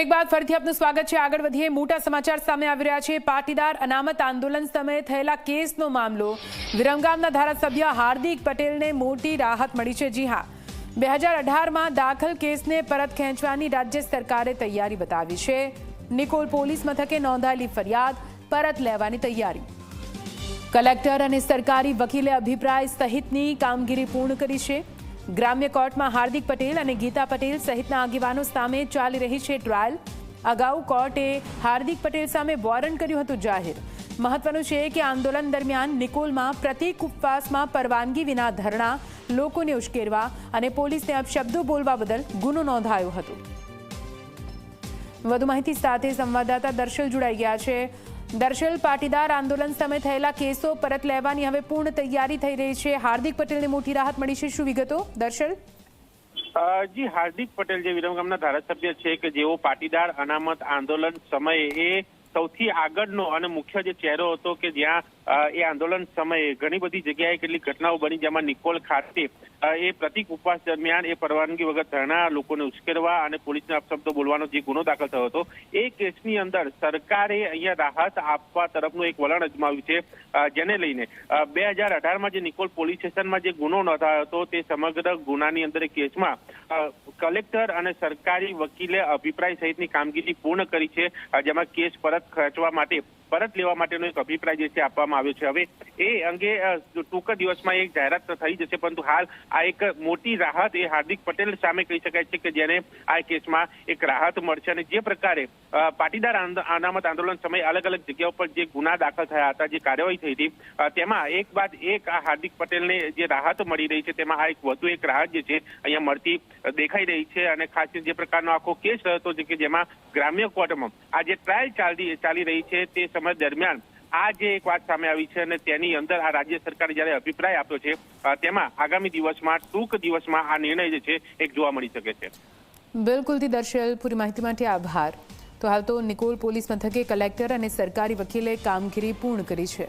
એક બાદ ફરીથી આપનું સ્વાગત છે। આગળ વધીએ, મોટા સમાચાર સામે આવી રહ્યા છે। પાટીદાર અનામત આંદોલન સમયે થયેલા કેસનો મામલો। વિરમગામના ધારાસભ્ય હાર્દિક પટેલને મોટી રાહત મળી છે। જી હા, 2018માં દાખલ કેસને પરત ખેંચવાની રાજ્ય સરકારે તૈયારી બતાવી છે। નિકોલ પોલીસ મથકે નોંધાયેલી ફરિયાદ પરત લેવાની તૈયારી। કલેક્ટર અને સરકારી વકીલે અભિપ્રાય સહિતની કામગીરી પૂર્ણ કરી છે। ગ્રામ્ય કોર્ટમાં હાર્દિક પટેલ અને ગીતા પટેલ સહિતના આગેવાનો સામે ચાલી રહી છે ટ્રાયલ। અગાઉ કોર્ટે હાર્દિક પટેલ સામે વોરંટ કર્યું હતું જાહેર। મહત્વનું છે કે આંદોલન દરમિયાન નિકોલમાં પ્રતિક ઉપવાસમાં પરવાનગી વિના ધરણા, લોકોને ઉશ્કેરવા અને પોલીસને અપશબ્દો બોલવા બદલ ગુનો નોંધાયો હતો। વધુ માહિતી સાથે સંવાદદાતા દર્શલ જોડાઈ ગયા છે। દર્શલ, પાટીદાર આંદોલન સમયે થયેલા કેસો પરત લેવાની હવે પૂર્ણ તૈયારી થઈ રહી છે। હાર્દિક પટેલને મોટી રાહત મળી છે, શું વિગતો? દર્શલ જી, હાર્દિક પટેલ જે વિરમગામના ધારાસભ્ય છે કે જેઓ પાટીદાર અનામત આંદોલન સમયે એ સૌથી આગળનો અને મુખ્ય જે ચહેરો હતો કે જ્યાં એ આંદોલન સમયે ઘણી બધી જગ્યાએ કેટલીક ઘટનાઓ બની, જેમાં નિકોલ ખાતે એ પ્રતિક ઉપવાસ દરમિયાન એ પરવાનગી વગર ધરણા, લોકોને ઉશ્કેરવા અને પોલીસને અપશબ્દો બોલવાનો જે ગુનો દાખલ થયો હતો, એ કેસની અંદર સરકારે અહીંયા રાહત આપવા તરફનું એક વલણ અજમાવ્યું છે, જેને લઈને 2018માં જે નિકોલ પોલીસ સ્ટેશનમાં જે ગુનો નોંધાયો હતો તે સમગ્ર ગુનાની અંદર કેસમાં કલેક્ટર અને સરકારી વકીલે અભિપ્રાય સહિતની કામગીરી પૂર્ણ કરી છે, જેમાં કેસ પરત લેવા માટેનો એક અભિપ્રાય જે છે આપવામાં આવ્યો છે। હવે એ અંગે ટૂંક દિવસમાં એક જાહેરાત થઈ જશે, પરંતુ હાલ આ એક મોટી રાહત એ હાર્દિક પટેલ સામે કહી શકાય છે કે જેને આ કેસમાં એક રાહત મળશે। અને જે પ્રકારે પાટીદાર અનામત આંદોલન સમયે અલગ અલગ જગ્યાઓ પર જે ગુના દાખલ થયા હતા, જે કાર્યવાહી થઈ હતી, તેમાં એક બાદ એક આ હાર્દિક પટેલને જે રાહત મળી રહી છે, તેમાં આ એક વધુ એક રાહત જે છે અહીંયા મળતી દેખાઈ રહી છે। અને ખાસ જે પ્રકારનો આખો કેસ હતો કે જેમાં ગ્રામ્ય કોર્ટમાં આ જે ટ્રાયલ ચાલી રહી છે તે સમય દરમિયાન આ જે એક વાત સામે આવી છે અને તેની અંદર આ રાજ્ય સરકારે જ્યારે અભિપ્રાય આપ્યો છે, તેમાં આગામી દિવસમાં ટૂંક દિવસમાં આ નિર્ણય જે છે એક જોવા મળી શકે છે। બિલકુલથી દર્શલ, પૂરી માહિતી માટે આભાર। તો હાલ તો નિકોલ પોલીસ મથકે કલેક્ટર અને સરકારી વકીલે કામગીરી પૂર્ણ કરી છે।